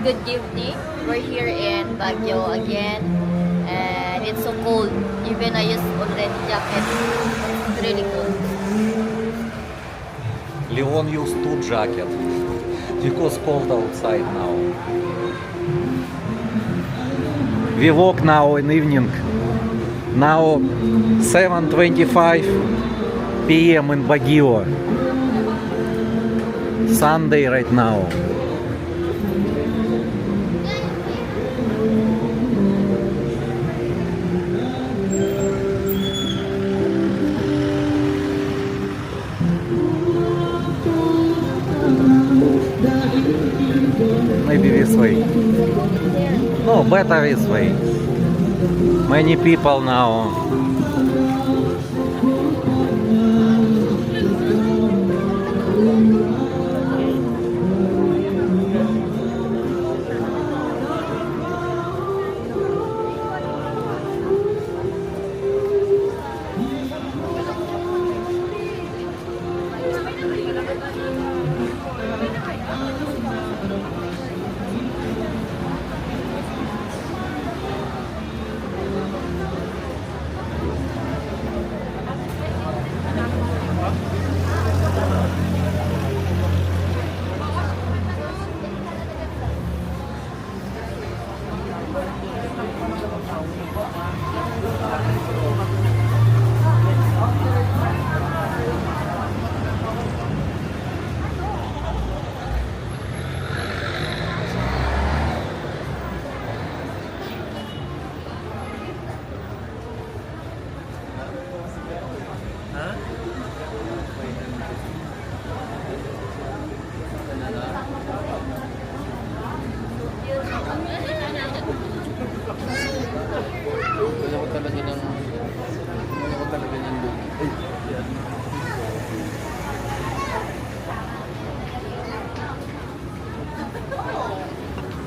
good evening. We're here in Baguio again, and it's so cold. Even I use already jacket. It's really cold. Leon used two jacket because cold outside now. We walk now in evening. Now 7:25 p.m. in Baguio. Sunday right now. Maybe this way. No, better this way. Many people now.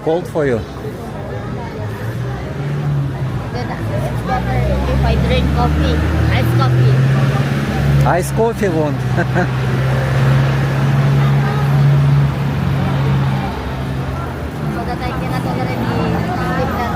Cold for you? Then it's better if I drink coffee, iced coffee. Iced coffee won't. So that I cannot already sleep that.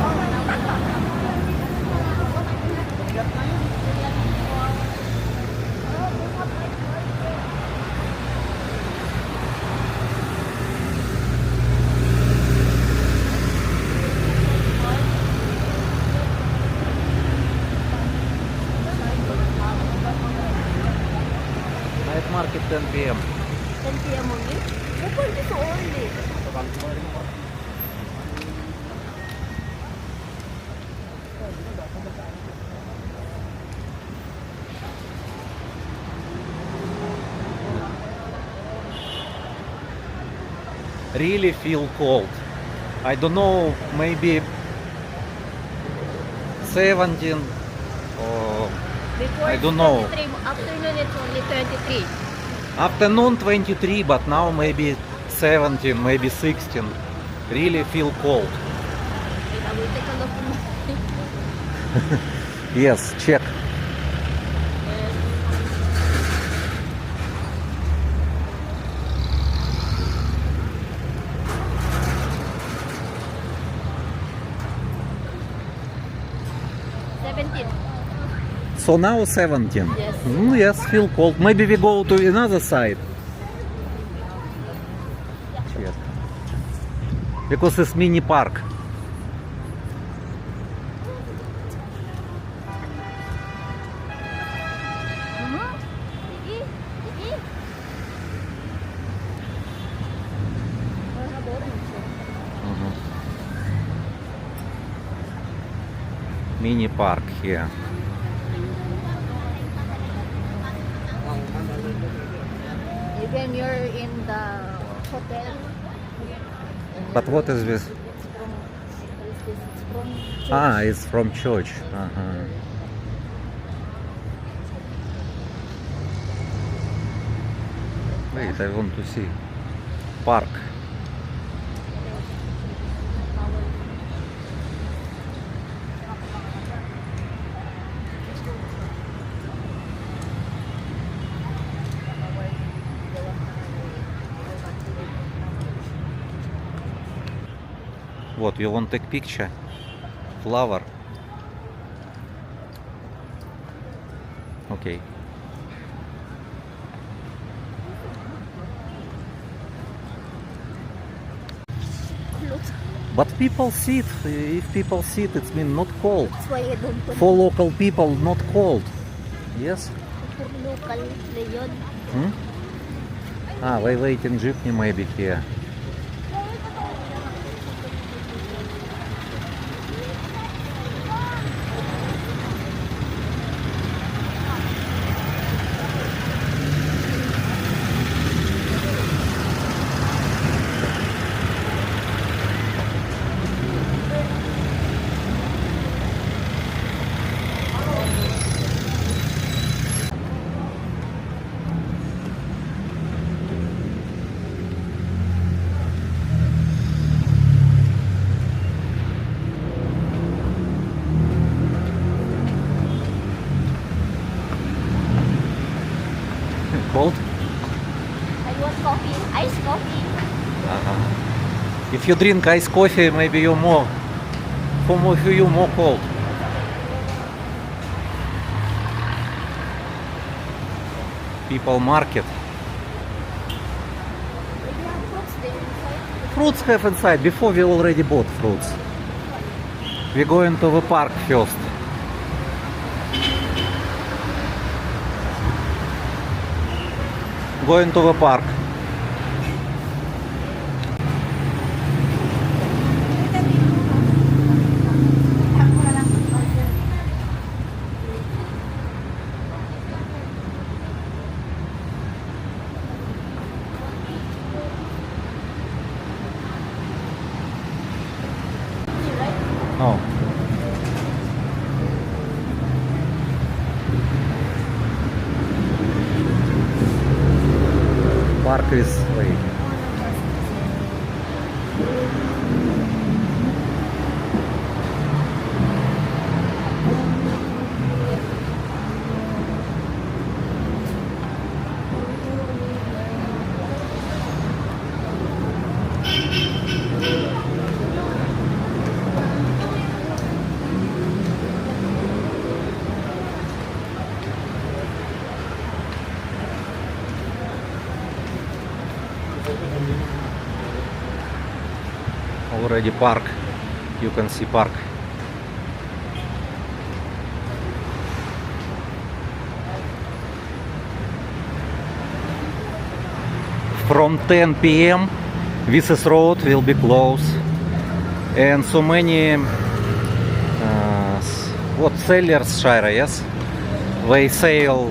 Night market 10 p.m. 10 p.m. only? Open this so early. Really feel cold. I don't know, maybe 17 or Before I it's don't know. 23, afternoon it's only 23. Afternoon 23, but now maybe 17, maybe 16. Really feel cold. Wait, I will take a look in my Yes, check. So now 17. Yes. Yes, feel cold. Maybe we go to another side. Yes. Because it's mini park. Mini park here. Even you're in the hotel. But what is this? It's from church. Ah, it's from church. Uh-huh. Wait, I want to see. Park. What, you want take picture? Flower. Okay. Clothes. But people sit. If people sit, it means not cold. That's why I don't put For local people, not cold. Yes? for local na yun. Hmm? Ah, we waiting jeepney maybe here. Cold? I want coffee, iced coffee. If you drink iced coffee, maybe you're more, for you more cold. People market. Maybe have fruits there inside. Fruits have inside. Before we already bought fruits. We're going to the park first. Going to the park. Oh. Park is late. Already park. You can see park. From 10 p.m. this road will be closed, and so many what sellers, Shira, yes, they sell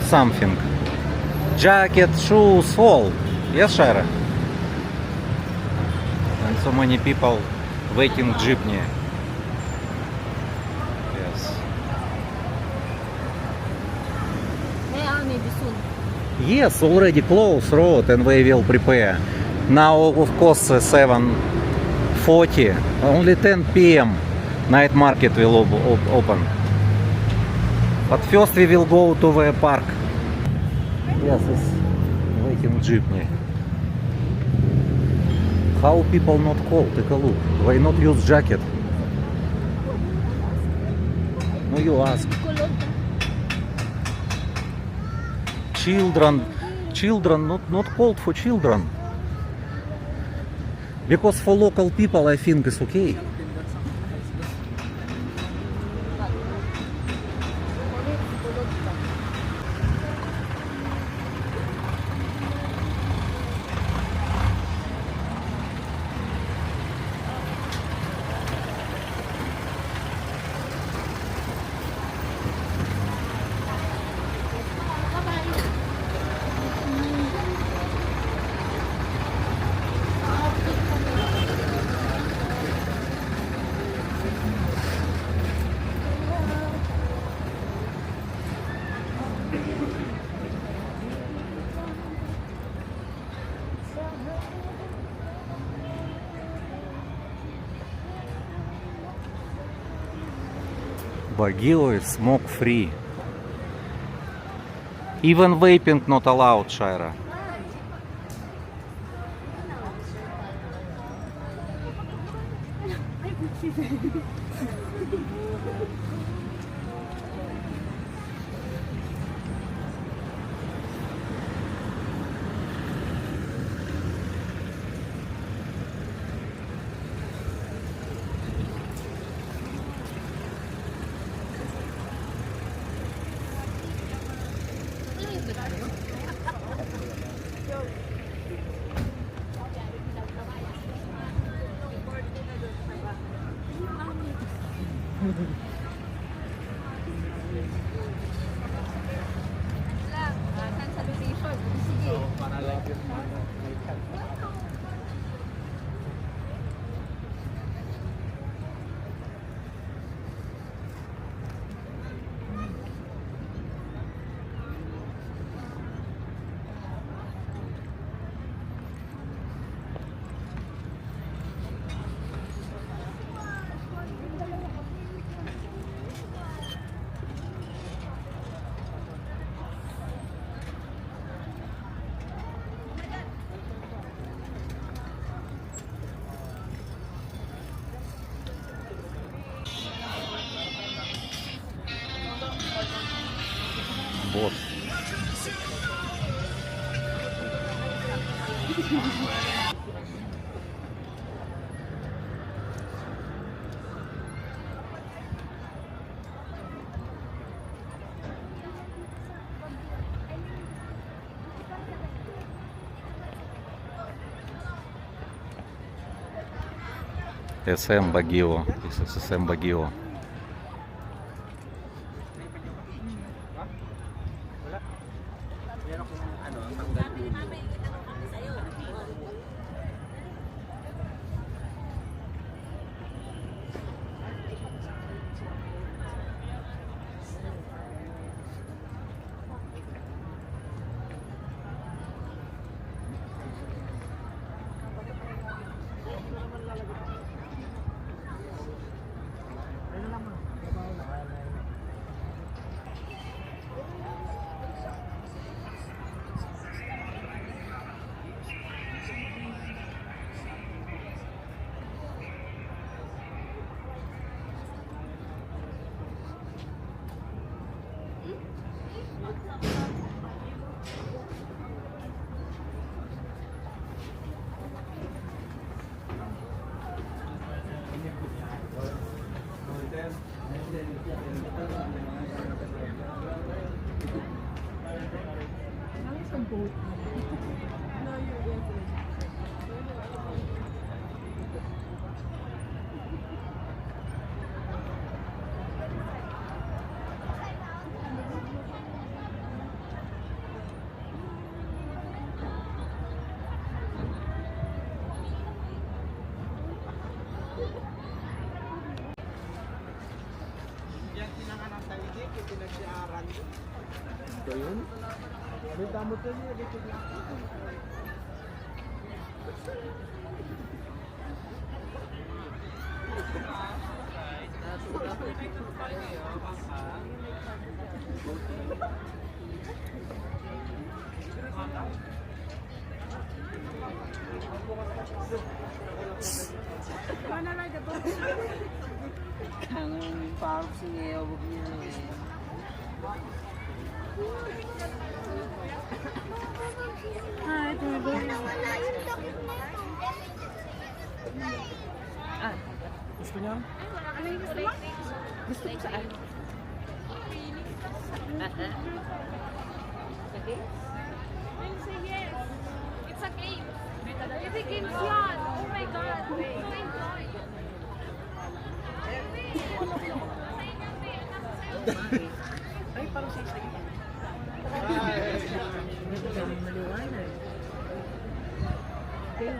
something, jacket, shoes, all, yes, Shira. And so many people waiting jeepney. Yes. Yeah, maybe soon. Yes, already closed road and we will prepare. Now of course 7:40, only 10 p.m. night market will open. But first we will go to the park. Yes, it's waiting jeepney. How people not cold? Take a look. Why not use jacket? No, you ask. Kulot. Children, not cold for children. Because for local people, I think it's okay. Baguio is smoke free. Even vaping not allowed, Shira. Lang, kan sa donation. Sige. Вот. СМ Багио. СМ Багио. Yang kinanganan tayo dito, pinagsiaran yun. Ito yun? May damot na niya dito lang. Mana lang ito? Kangen parang singayaw niya eh. Ah, ito na doon. Ah, Gusto niya? ano yung gusto mo? Gusto ko saan? Okay? I'll say yes. It's a game. It's a game yan. Oh my God. So enjoy. Ay, parang sa isa yun. Ito na maliwanag. Okay.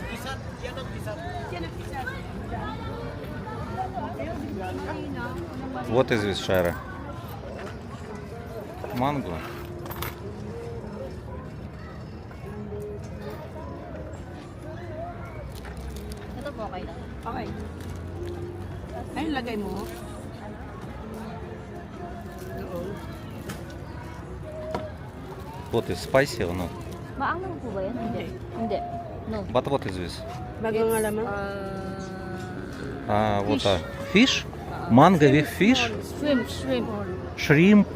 Kisat, yan ang kisat. What is this, Shaira? Mango. Ito po okay lang. Okay. Ayun, lagay mo. Doon. What is spicy or not? Maangang po ba yan? Hindi. Hindi. No. But what is this? Bagong alaman. What are fish? Mango with fish? Shrimp, shrimp. Shrimp.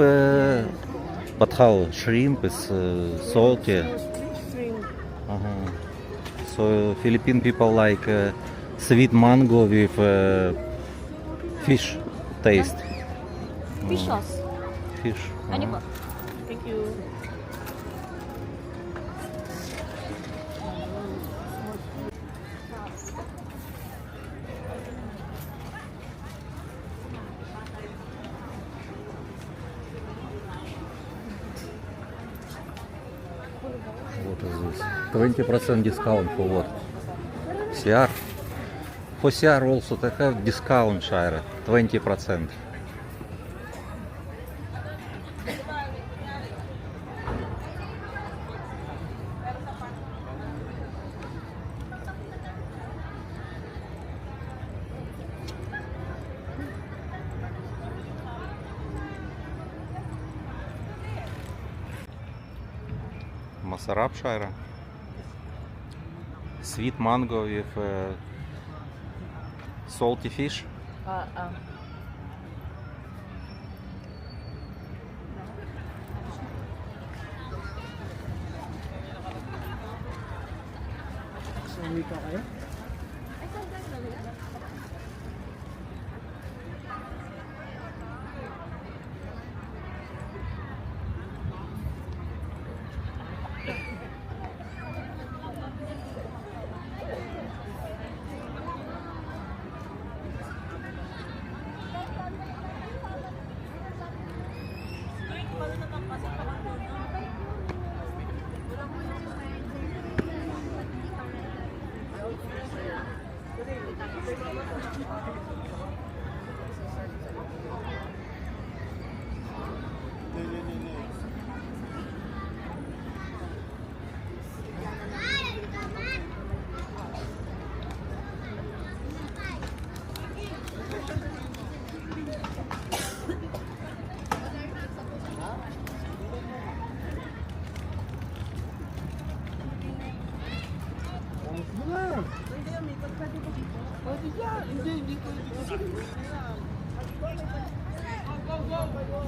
But how? Shrimp is salty. String. So Philippine people like sweet mango with fish taste. Fish sauce. Fish. Ano po? Thank you. What is this? 20% discount for what? CR? For CR also they have discount, Shaira. 20%. Masarap, Shaira. Sweet mango with salty fish. Suwi ka kayo? Pwede dyan. Hindi ko. Go, go, go, go.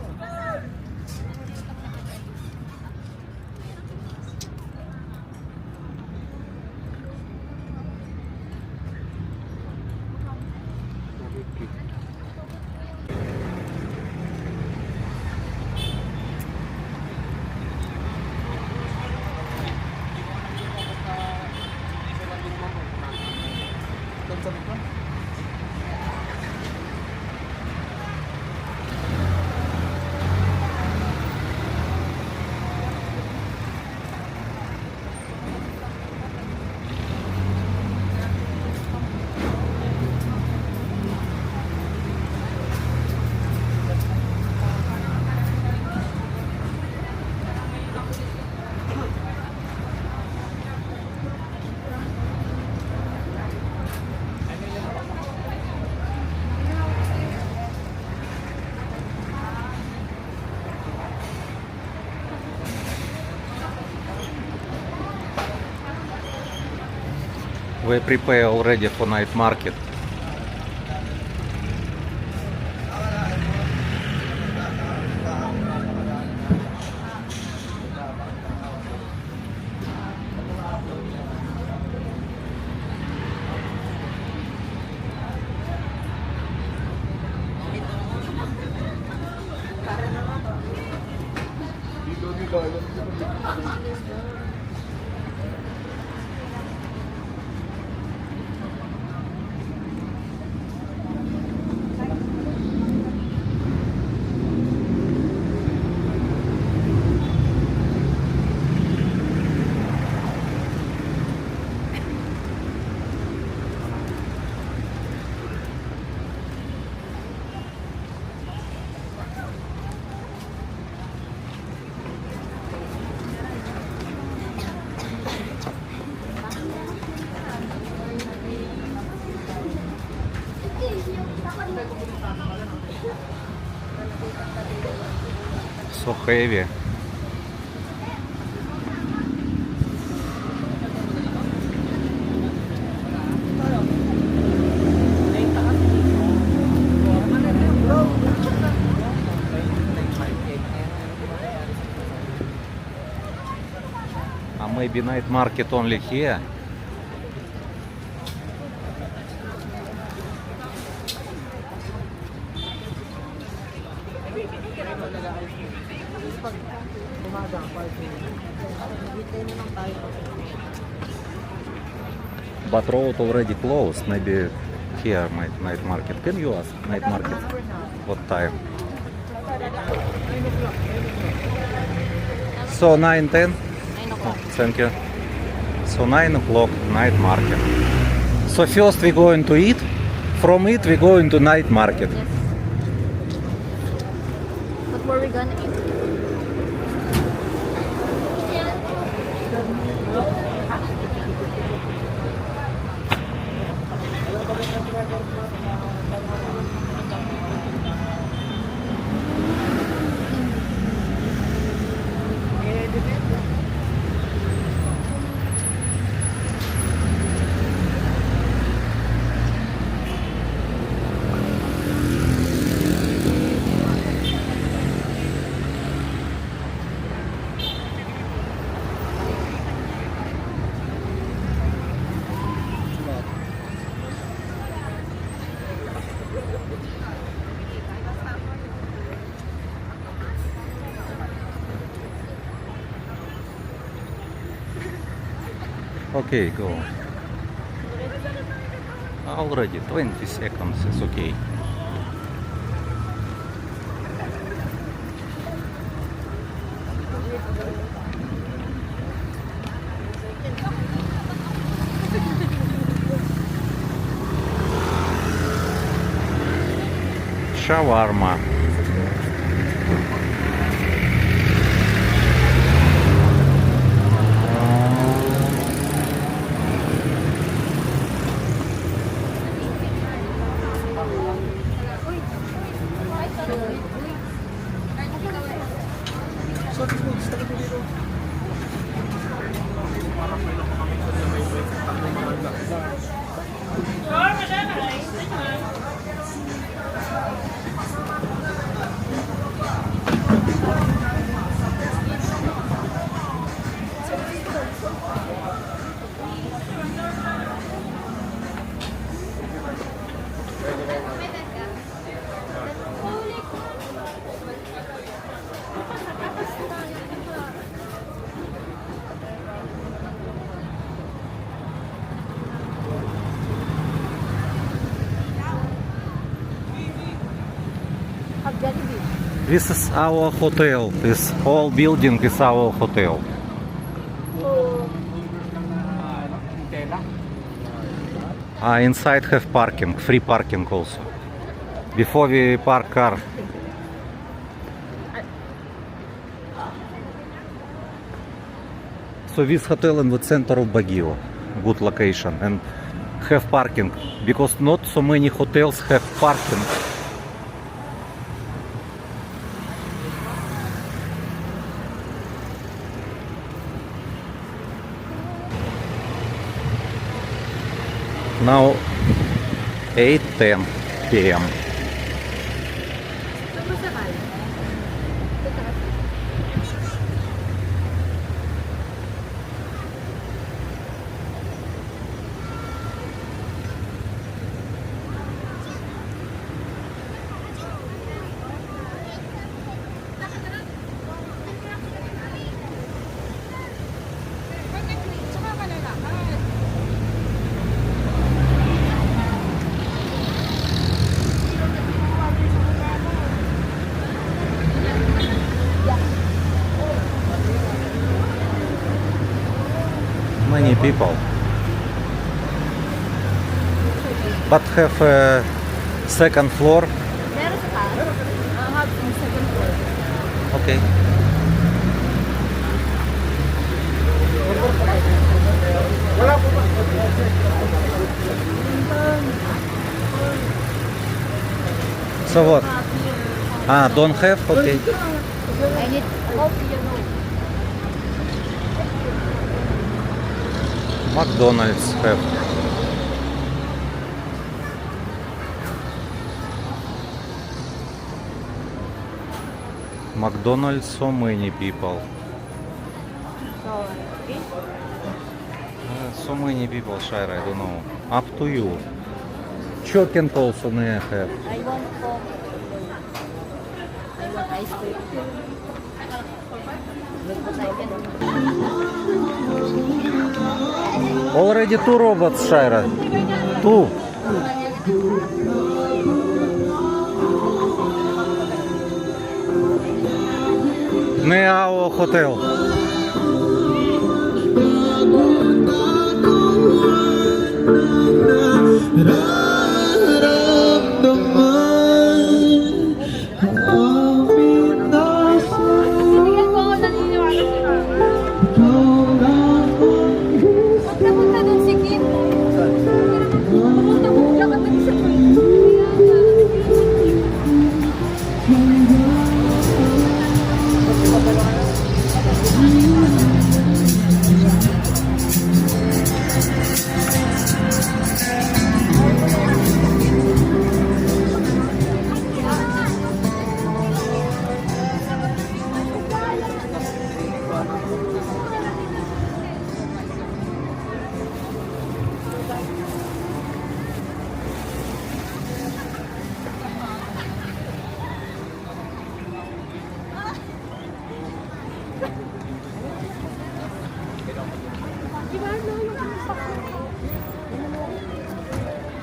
We prepare already for night market. heavy. Maybe night market only here. But road already closed. Maybe here night market. Can you ask night market what time? So 9:10. 9 o'clock. Thank you. So 9 o'clock night market. So first we're going to eat. From it we're going to night market. Yes. But where we gonna eat? Okay, go. Already 20 seconds is okay. Shawarma. This is our hotel. This whole building is our hotel. Inside have parking, free parking also. Before we park car. So this hotel in the center of Baguio, good location, and have parking because not so many hotels have parking. Now 8:10 p.m. Many people, but have a second floor. Meron sa taas? Have in second floor. Okay. So what? Don't have? Okay. I need Hope you know. McDonald's have. McDonald's, so many people. So, okay. So many people, Shaira, I don't know. Up to you. Choking also they have. I want Coke. I want ice cream. But I can. Already two robots, Shaira. Two. Neao Hotel. Hindi ko naniniwala si Mama. Punta dun si Kim. Pumunta mo lang kami sa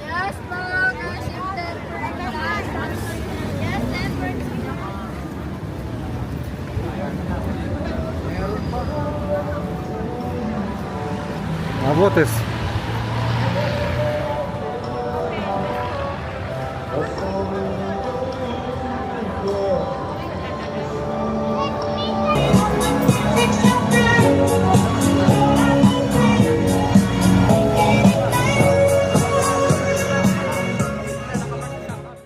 Yes, po. Cash in 10%. Yes, 10%. А вот и